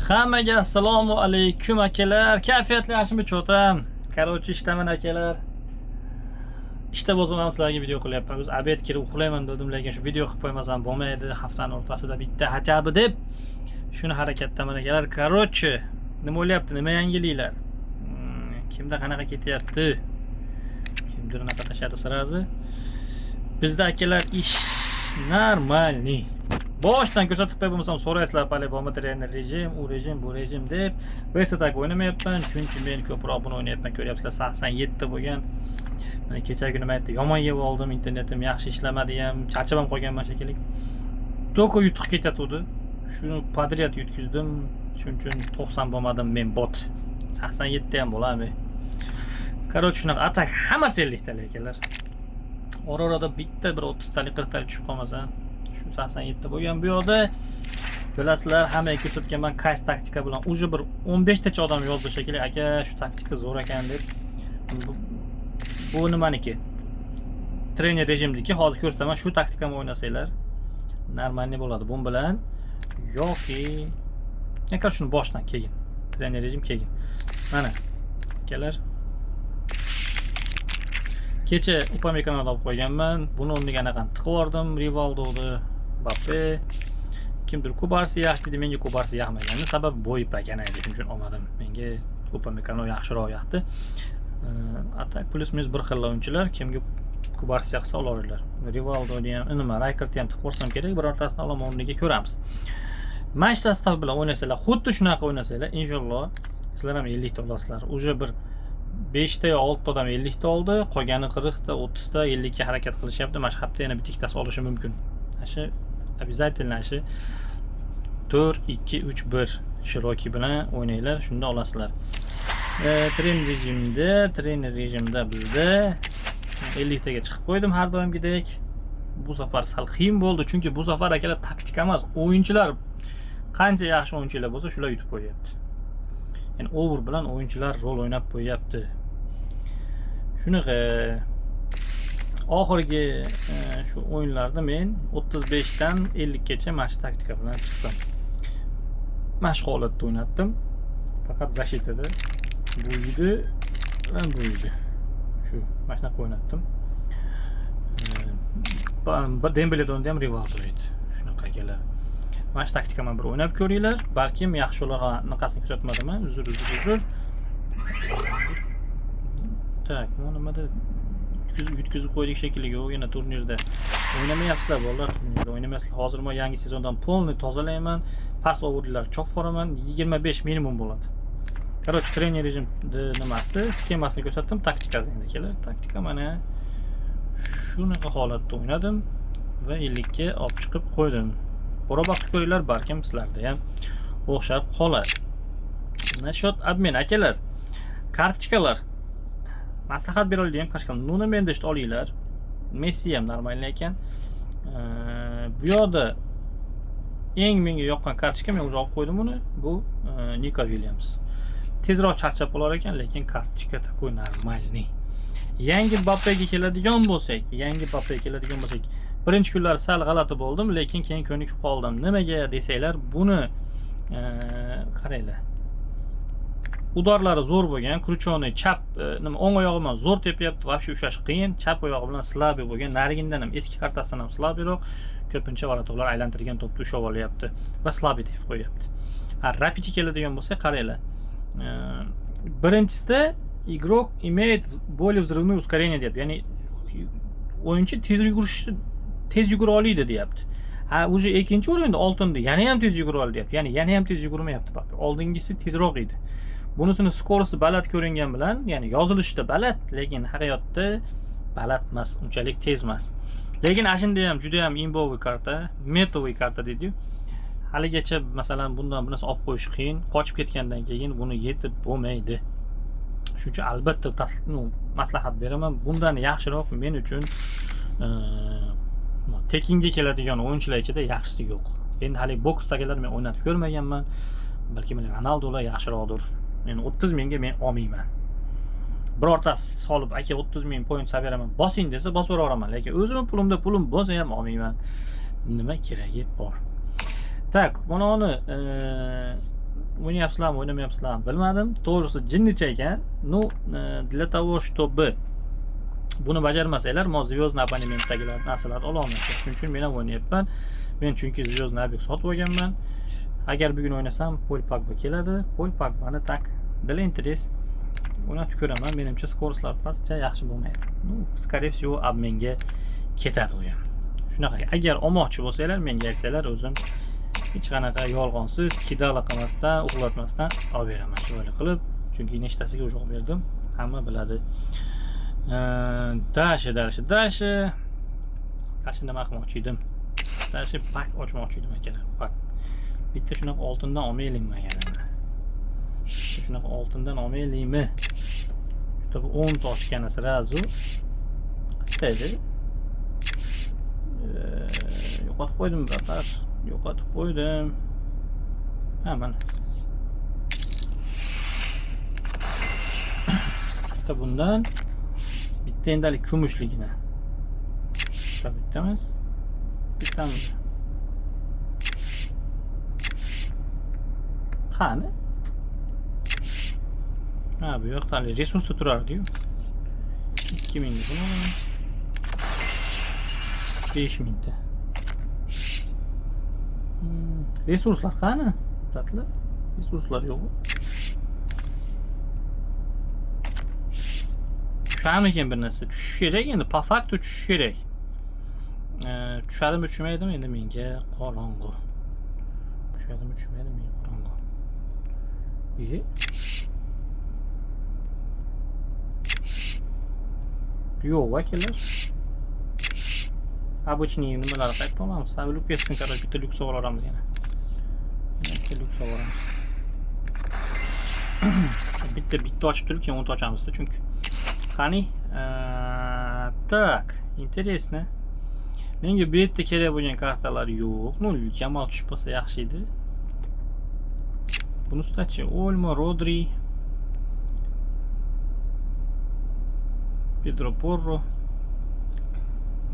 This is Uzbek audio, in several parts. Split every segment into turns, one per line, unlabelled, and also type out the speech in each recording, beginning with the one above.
Hammaga assalomu alaykum akalar. Kayfiyatlar yaxshimi cho'tam? Короче, ishdaman akalar. Ishda bo'lsam sizlarga video qilyapman. O'z obed kirib uxlayman dedim, lekin shu video qilib qo'ymasam bo'lmaydi. Haftaning o'rtasida bitta hachabi deb shuni harakatdaman akalar. Короче, nima o'ylayapti? Nima yangiliklar? Kimda qanaqa ketyapti? Kimdir unaqa tashadi sirazi. Bizda akalar ish normalniy. Boshdan ko'rsatib qo'yib bo'lmasam so'raysizlar, по-любому trener rejim, u rejim, bu rejim deb. Vesatak o'ynamayapman, chunki men ko'proq buni o'ynayapman. Ko'ryapsizlar, 87 bo'lgan. Mana kechagi nima aytdi? Yomon yeb oldim, internetim yaxshi ishlamadi ham, charchab ham qolganman shekilli. To'ko yutuq ketayotdi. Shuni podrяд yutkizdim. Shuning uchun 90 bo'lmadim men bot. 87 ham bo'ladimi? Короче, shunaqa atak hammasi 50 talik ekanlar. Ora-orada bitta bir 30 talik 40 talik tushib qolmasa 87 bo'lgan bu yoqda. Bilasizlar, hammaga ko'rsatganman qaysi taktika bilan. Уже bir 15 tacha odam yozdi shekilli, aka shu taktika zo'r ekan deb. Bu nimaniki? Trener rejimniki. Hozir ko'rsataman, shu taktikani o'ynasanglar normalniy bo'ladi. Bu bilan yoki aka shuni boshdan keyin. Trener rejim keyin. Mana akalar. Kecha Upamecano'ni olib qo'yganman. Buni o'rniga anaqani tiqib yubordim. Rivaldo'ni, Mbappe, kimdir Kubarsi yaxshi dedi, menga Kubarsi yoqmagani sabab bo'yi pakana edi. Shuning uchun olmadim. Menga Upamecano yaxshiroq yoqdi. Atak plus minus bir xil o'yinchilar, kimga Kubarsi yoqsa olaveradilar. Rivaldo'ni ham, nima, Raykardni ham tiqib qo'ysam kerak, birortasini olaman o'rniga ko'ramiz. Match sostav bilan o'ynasanglar, xuddi shunaqa o'ynasanglar, inshaalloh sizlar ham 50 ta olasizlar. Уже bir 5 ta yo 6 ta odam 50 ta oldi, qolgani 40 ta, 30 ta 50 ga harakat qilishyapti. Mana shu hafta yana bitta ikkitasi olishi mumkin. Shu обязательно shu 4 2 3 1 shiroki bilan o'ynanglar, shunda olasizlar. Trener rejimda bizda 50 taga chiqib qo'ydim har doimgidek. Bu safar sal qiyin bo'ldi, chunki bu safar akalar taktika emas, o'yinchilar qancha yaxshi o'yinchilar bo'lsa, shular yutib qo'yapti. Yani over bilan o'yinchilar rol o'ynab qo'yapti. Shunaqa oxirgi shu o'yinlarda men 35 dan 50 gacha mana shu taktika bilan chiqdim. Mashq holatda o'ynatdim. Faqat zashitada bu edi va bu edi. Shu mana shunaqa o'ynatdim. Dembele'dan ham Rivaldo edi. Shunaqa akalar. Mana shu taktikani bir o'ynab ko'ringlar. Balkim yaxshi ularga naqasini ko'rsatmadim. Uzr. Tak, mana nimada yutkizib qo'ydik shekilli. Yo'q, yana turnirda o'ynamayapsizlar bolalar, turnirda o'ynamayapsizlar. Hozir men yangi sezondan polni tozalayman. Pas overlar cho'q qo'raman, 25 minimum bo'ladi. Короче, trener rejim nimasi, skemasini ko'rsatdim, taktikasi endi kelar. Taktika mana shunaqa holatda o'ynadim va 50 ga olib chiqib qo'ydim. Bora-baqib ko'ringlar, balkim sizlarda ham o'xshab qoladi. Nashat обмен akalar. Kartochkalar. Maslahat bera oladigan qashqam. Nuno Mendeshni olinglar. Messi ham normal ekan. Bu yoqda eng menga yoqqan kartochka, men o'zi olib qo'ydim uni. Bu Nico Williams. Tezroq charchab qolar ekan, lekin kartochka takoy normalniy. Yangi Mbappe'ga keladigan bo'lsak, birinchi kunlar sal g'alati bo'ldim, lekin keyin ko'nikib qoldim. Nimaga desanglar, buni qaranglar. Udorlari zo'r bo'lgan, Kruchoni chap nima o'ng oyog'i bilan zo'r tepyapti, vobshe ushlash qiyin. Chap oyog'i bilan slabi bo'lgan, narigindan ham eski kartasidan ham slabiroq, ko'pincha varatuvlar aylantirgan to'pni ushlab olyapti va slabi tepib qo'yapti. Rapidga keladigan bo'lsa, qaranglar. Birinchisida игрок имеет более взрывное ускорение deb, ya'ni o'yinchi tez yugura oladi deyapti. Уже ikkinchi o'rinda oltinda yana ham tez yugura oladi deyapti. Ya'ni yana ham tez yugurmayapti. Oldingisi tezroq edi. Bunisini skorosi baland ko'ringan bilan, ya'ni yozilishda baland, lekin haqiqatda baland emas, unchalik tez emas. Lekin ashunda ham juda ham imboviy karta, metoviy karta deydi-yu. Haligacha masalan bundan bir narsa olib qo'yish qiyin, qochib ketgandan keyin buni yetib bo'lmaydi. Shuning uchun albatta maslahat beraman. Bundan yaxshiroq men uchun tekinga keladigan o'yinchilar ichida yaxshisi yo'q. Endi hali boksdagilar men o'ynatib ko'rmaganman. Balki men Ronaldolar yaxshiroqdir. Men 30 mingga men olmayman. Birortasi solib, aka 30 ming point saberaman, bosing desa bosib yuboraman, lekin o'zimning pulim bo'lsa ham olmayman. Nima keragi bor? Tak, mana uni o'ynayapsizlarmi, o'ynamayapsizlarmi bilmadim. To'g'risi jinnicha ekan. Ну, для того, чтобы buni bajarmasanglar, mo звездный abonementdagilar narsalarni ola olmaysiz. Shuning uchun men ham o'ynayapman. Men chunki звездный объект sotib olganman. Agar bugun o'ynasam, Paul Pogba keladi. Paul Pogbani tak для интерес o'ynatib ko'raman. Menimcha skoroslari pastcha yaxshi bo'lmaydi. Ну, скорее всего, обменga ketadi u ham. Shunaqa. Agar olmoqchi bo'lsanglar, menga aytsanglar, o'zim hech qanaqa yolg'onsiz, kidala qilmasdan, uxlatmasdan olib beraman shunday qilib. Chunki nechtasiga o'sha olib berdim, hamma biladi. Dashi nima qilmoqchi edim? Dashi pak ochmoqchi edim akalar. Bak. Bitta shunaqa oltindan olmaylikmi agar? Shunaqa oltindan olmaylikmi? Juda 10 ta ochgani sразу. Qanday? Yo'qotib qo'ydim biratar. Yo'qotib qo'ydim. Ha, mana. Bitta bundan bitta endalik kumushligini. Bitta emas. Bittami? Qani? Ha, bu yoqda resursda turardi-yu. 2000 ga buni 5000 ta. Resurslar qani? Tatli. Resurslar yo'q. Tushamikan bir narsa. Tushish kerak endi, po faktu tushish kerak. Tushadimi, tushmaydimi endi menga qorong'u. Tushadimi, tushmaydimi menga qorong'u. Yo'q, vakillar. Обычный nimalar qaytib olamiz. Savilib ketsin, qarab bitta lyuks olamiz yana. Bitta lyuks olamiz. bitta ochib turib, keyin 10 ta ochamiz-da chunki. Qani? Tak, интересно. Menga bu yerda kerak bo'lgan kartalar yo'q. Ну, Yamal tushib qolsa yaxshi edi. Bunisi-chi, Olmo, Rodri, Pedro Porro.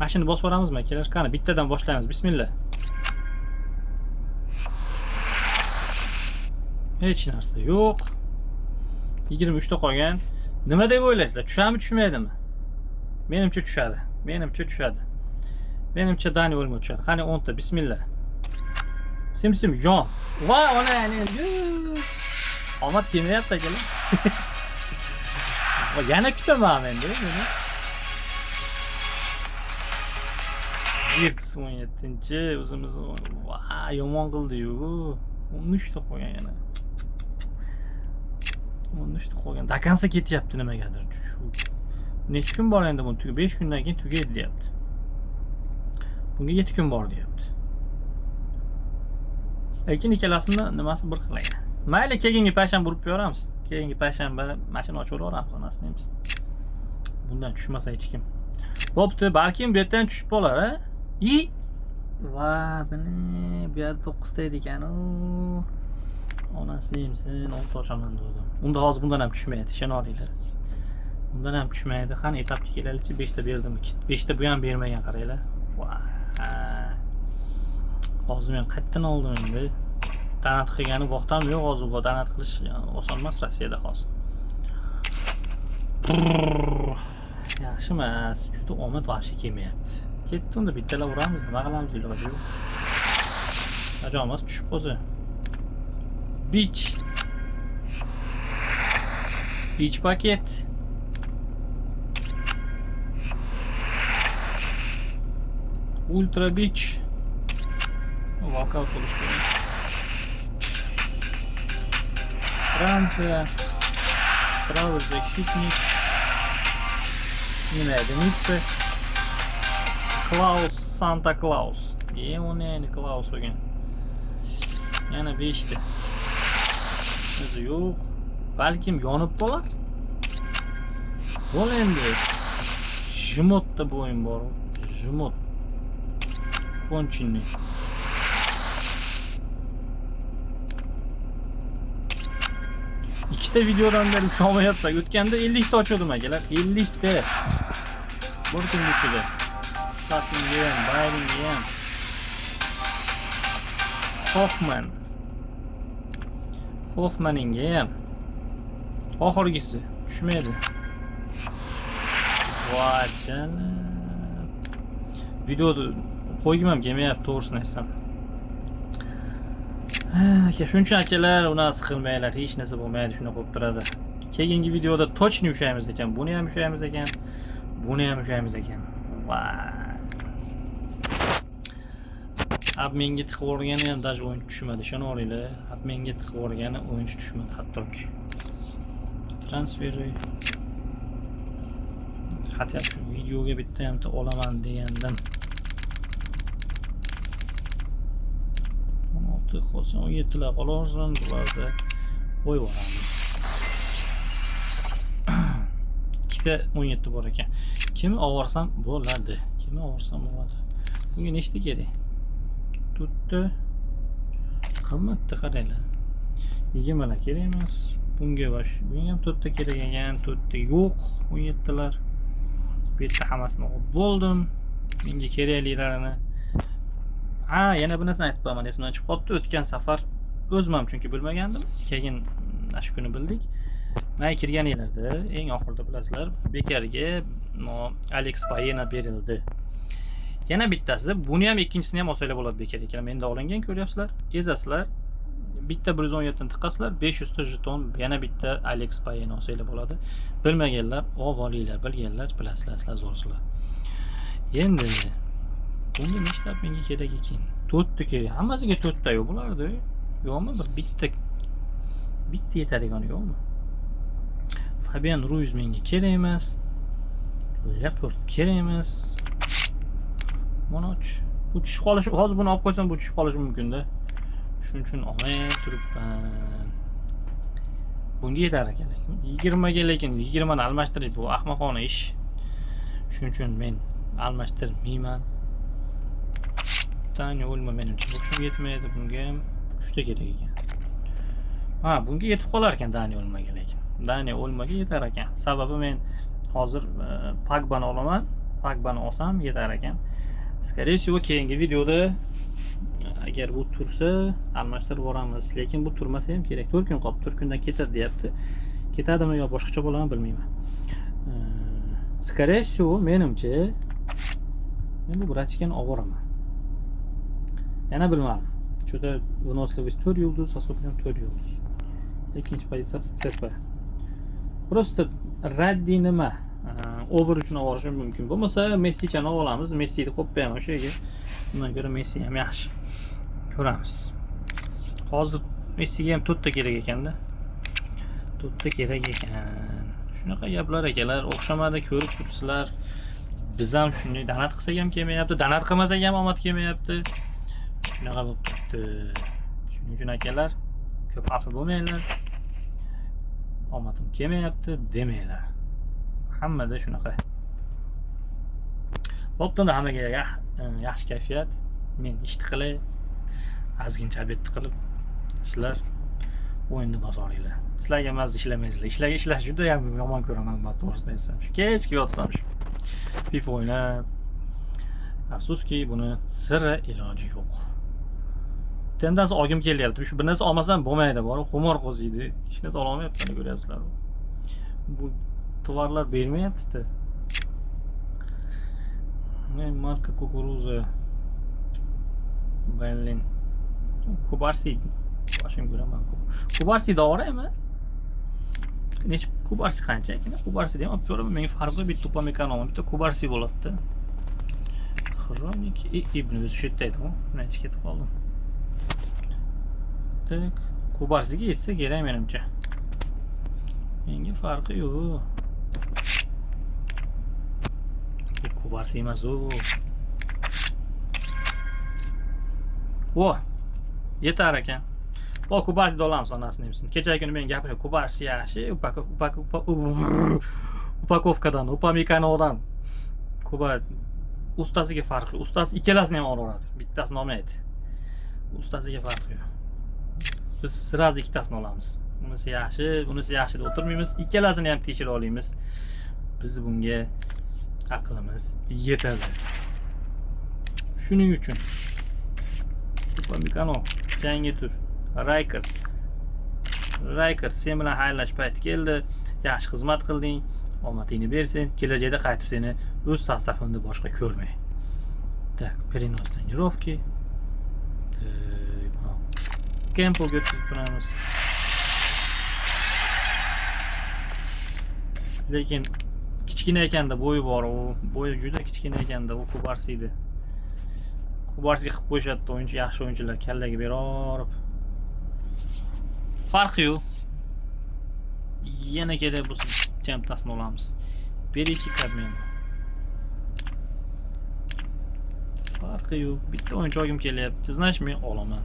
Mashina bosib oramizmi akalar? Qani, bittadan boshlaymiz. Bismillah. Hech narsa yo'q. 23 ta qolgan. Nima deb o'ylaysizlar? Tushadimi, tushmaydimi? Menimcha tushadi. Menimcha Dani Olmo tushadi. Qani 10 ta. Bismillah. Sim yon. Voy, ona endi. Omad kelmayapti akalar. Yana kutaman endi buni. Virtus 17-chi o'zimiz va yomon qildi-yu. 13 ta qo'ygan yana. 13 ta qo'ygan. Dakansa ketyapti nimagadir. Shu. Necha kun bor endi buni? 5 kundan keyin tugaydi deyapti. Bunga 7 kun bor deyapti. Lekin ikkalasini nimasi bir xil ekan. Mayli, keyingi payshanba urib qo'yamiz. Keyingi payshanba mashina ochib olamiz, onasini deymiz. Bundan tushmasa hech kim. Bo'pti, balki bu yerdan tushib qolar, a? Va, buni bu yerda 9 ta edi ekan. Onasi deyimsin, 10 ta ochaman dedim. Unda hozir bundan ham tushmaydi, ishona olinglar. Bundan ham tushmaydi. Qani etapga kelaylikchi, 5 ta berdim. 5 ta bu ham bermagan qaranglar. Va. Hozir men qayerdan oldim endi? Donat qilgani vaqtam yo'q, hozir bu donat qilish oson emas Rossiyada hozir. Yaxshi emas, juda omad vahshiy kelmayapti. Ketdi, unda bittalar uramiz, nima qilamiz, iloji yo'q. Ajomas tushib qolsa. Beach paket. Ultra Beach. Walkout qilish kerak. Fransiya. Правый защитник. Nima edi? Nitsa. Klaus, Santa Claus. Uni endi Klaus o'gan. Yana 5 ta. O'zi yo'q. Balkim yonib qolar. Bo'l endi. Jmotda bu o'yin bor. Jmot. Konchini. İkita videodan beri ushlamayapti. O'tganda 50 ta ochdim akalar. 50 ta. Bir kun ichida. Satinga ham, bayringa ham. Hoffmanninga ham oxirgisi tushmaydi. Voy jana. Videoni qo'ygim ham kelmayapti, to'g'risini aytsam. Aka, shuncha akalar, unaqa siqilmanglar, hech narsa bo'lmaydi, shuna qo'yib turadi. Keyingi videoda точно ushaymiz ekan, buni ham ushaymiz ekan, buni ham ushaymiz ekan. Voy. Menga tiqib o'rgani ham даже o'yinchi tushmadi, ishonavringlar. Menga tiqib o'rgani o'yinchi tushmadi hattoki. Transferi. Hatto shu videoga bitta ham olaman degandim. 16 qolsin, 17 lar qolsin, bularda qo'yib yuboramiz. Ikkita 17 bor ekan. Kimni ovorsam bo'ladi? Kimni ovorsam bo'ladi? Bunga nechta kerak? Tutdi. Qimmatda qaranglar. 20 lar kerak emas. Bunga bosh. Bunga ham to'rtta kerak ekan, to'rtta yo'q, 17 lar. Bu yerda hammasini olib bo'ldim. Menga keraklilarini. Yana bir narsani aytib qo'yaman, esimdan chiqib qolibdi. O'tgan safar o'zim ham chunki bilmagandim. Keyin shu kuni bildik. Men kirganinglarda eng oxirida bilasizlar, bekarga Alex Payena berildi. Yana bittasi, buni ham ikkinchisini ham olsanglar bo'ladi bekar ekan. Menda olingan, ko'ryapsizlar. Ezasizlar. Bitta 117 ni tiqasizlar, 500 ta jeton, yana bitta Alex Payena olsanglar bo'ladi. Bilmaganlar olib olinglar, bilganlar bilasizlar, zo'rsizlar. Endi bunga nechta menga kerak ekan? 4 ta kerak. Hammasiga 4 ta yo'q bo'lardi. Yo'qmi? Bitta yetadigani yo'qmi? Fabian Ruiz menga kerak emas. Laporte kerak emas. Monoch. Bu tushib qolishi, hozir buni olib qo'ysam bu tushib qolishi mumkin-da. Shuning uchun olmay turibman. Bunga yetar ekan. 20 ga lekin 20 ni almashtirish bu ahmoqona ish. Shuning uchun men almashtirmayman. Tani o'lma menimcha. Bu ham yetmaydi, bunga ham 3 ta kerak ekan. Bunga yetib qolar ekan Dani o'lmaga lekin. Dani o'lmaga yetar ekan. Sababi men hozir Pagbani olaman. Pagbani olsam yetar ekan. Скорее всего, keyingi videoda agar bu tursa almashtirib boramiz. Lekin bu turmasa ham kerak. 4 kun qolib, 4 kundan ketadi deyapti. Ketadimi yo boshqacha bo'ladimi bilmayman. Скорее всего, menimcha men bu brachkani ovoraman. Yana bilmadim. Juda выносливость 4 yulduz, asobiyan 4 yulduz. Ikkinchi pozitsiyasi Tsepa. Просто raddi nima? Over uchun olishim mumkin. Bo'lmasa Messichani olamiz. Messini qo'yib qo'yaman o'sha yerga. Bundan ko'ra Messi ham yaxshi. Ko'ramiz. Hozir Messiga ham 4 ta kerak ekanda. 4 ta kerak ekan. Shunaqa gaplar akalar, o'xshamadi, ko'rib turibsizlar. Biz ham shunday danat qilsak ham kelmayapti, danat qilmasak ham omad kelmayapti. Shunaqa bo'lib turibdi. Shuning uchun akalar, ko'p xafa bo'lmanglar. Omadim kelmayapti demanglar. Hammada shunaqa. Bo'pti, hammaga yaxshi kayfiyat. Men ishni qilay, ozgincha obed qilib, sizlar o'yinni bozoringlar. Sizlarga mazza ishlamaysizlar. Ishlarga ishlash juda ham yomon ko'raman, men to'g'risini aytsam. Shu kechki yotsam shu FIFA o'ynab. Afsuski, buni sira iloji yo'q. Tendansi olgim kelyapti. Shu bir narsa olmasam bo'lmaydi, bor, xumor qo'ziydi. Hech narsa ola olmayapman, ko'ryapsizlar. Bu tovarlar bermayapti-da. Marka kukuruza. Berlin. Kubarsi. Boshim ko'raman. Kubarsi doğraymi? Necha Kubarsi qancha ekan? Kubarsi ham olib ko'raman. Menga farqi bitta Upamecano, bitta Kubarsi bo'ladi-da. Xronik ibn o'zi shu yerda edi-ku. Men ichga ketib qoldim. Tak, Kubarsiga yetsa kerak menimcha. Menga farqi yo'q. Kubarsi emas u. Yetar ekan. Kubarsi olamiz onasini desin. Kecha kuni men gapirim, Kubarsi yaxshi, upakovkadan, Upamecanodan. Kubarsi ustasiga farqi. Ustasi ikkalasini ham olaveradi. Bittasini olmaydi. Ustasiga farqi yo'q. Biz sirasi ikkitasini olamiz. Bunisi yaxshi deb o'tirmaymiz. Ikkalasini ham tekshirib olamiz. Biz bunga aqlimiz yetadi. Shuning uchun Upamecano, yangi tur, Rijkaard, Rayker, sen bilan xayrlash payti keldi. Yaxshi xizmat qilding. Omadingni bersin. Kelajakda qaytib seni o'z sostavimda boshqa ko'rmay. Так, перенос тренировки. Kempga o'tkazib turamiz. Lekin kichkina ekanda bo'yi bor, u bo'yi juda kichkina ekanda, u Kubarsi edi. Kubarsi qilib qo'yishadi o'yinchi, yaxshi o'yinchilar kallaga berib. Farqi yo'q. Yana kerak bo'lsa chamtasini olamiz. 1-2 kabmen. Farqi yo'q. Bitta o'yinchi olgim kelyapti. Значит, men olaman.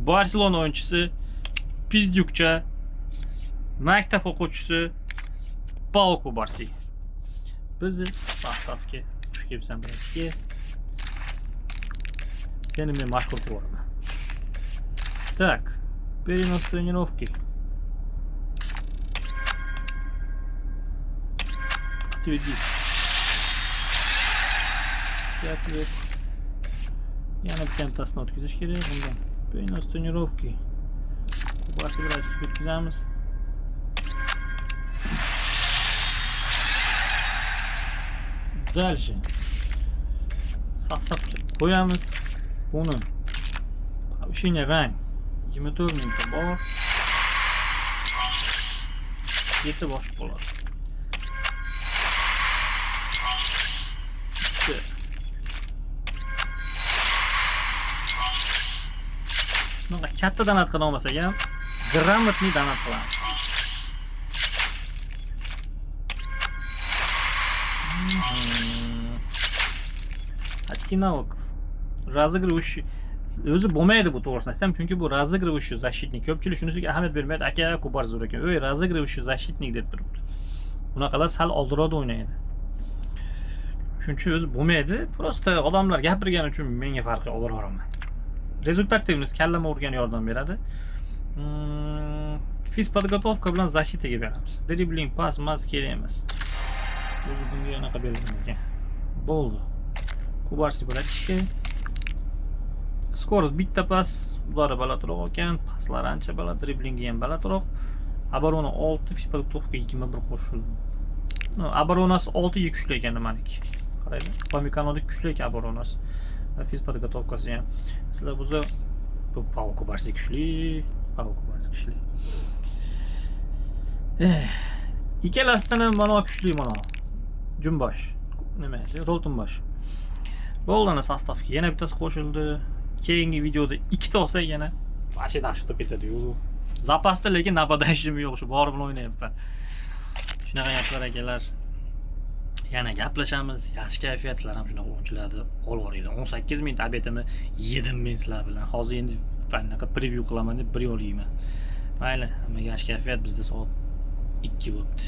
Barselona o'yinchisi Pizdukcha, maktab o'quvchisi Pau Kubarsi. Bizni sostavga xush kelibsan biletga. Seni men mashhur qilaman. Так, перенос тренировки. Отведи. Ответ. Yana bitta tasni o'tkazish kerak bundan. Перенос тренировки. Kubarsi bilan o'tkazamiz. Дальше. Sostavga qo'yamiz. Buni повышение rang 24 minutda bor. Yetib bosh bo'ladi. Bunga katta donat qila olmasak ham, gрамотный donat qilamiz. Achkinovkov. Razыгрывающий o'zi bo'lmaydi bu to'g'risini aytsam, chunki bu razыгрывающий защитник. Ko'pchilik shunisiga ahamiyat bermaydi. Aka, Kubar zo'r ekan. O'y, razыгрывающий защитник deb turibdi. Bunaqalar sal oldiroqda o'ynaydi. Shuning uchun o'zi bo'lmaydi. Prosta odamlar gapirgani uchun menga farqi olib boraman. Rezultatивность kallama urgani yordam beradi. Fizpodgotovka bilan защитаga beramiz. Dribling, pas, mas kerak emas. O'zi bunga anaqa berilgan ekan. Bo'ldi. Kubarsi bilan ishga. Skorost bitta pas, uları balandroq ekan, paslar ancha baland, driblingi ham balandroq. Abarona 6, Fizpodgotovka 21 qo'shildi. No, Abaronasi 6 ga kuchli ekan nimaniki. Qaraydi. Pamikanoda kuchli ekan Abaronasi. Fizpodgotovkasi ham. Sizlar bu Pau Kubarsi kuchli, Pau Kubarsi kuchli. Ikkalasidan ham mana kuchli mana. Jumbosh. Nima edi? Roltonbosh. Bo'ldi, sostavga yana bittasi qo'shildi. Keyingi videoda ikkita olsa yana mashina chiqib ketadi-yu. Zapasda lekin nabadashim yo'q, shu borib o'ynayapman. Shunaqa gaplar akalar. Yana gaplashamiz. Yaxshi kayfiyatlar ham shunaqa o'yinchilarni olib boringlar. 18 minut abetimni yedim men sizlar bilan. Hozir endi qanaqa preview qilaman deb bir yo'l yeyman. Mayli, hammaga yaxshi kayfiyat. Bizda soat 2 bo'libdi.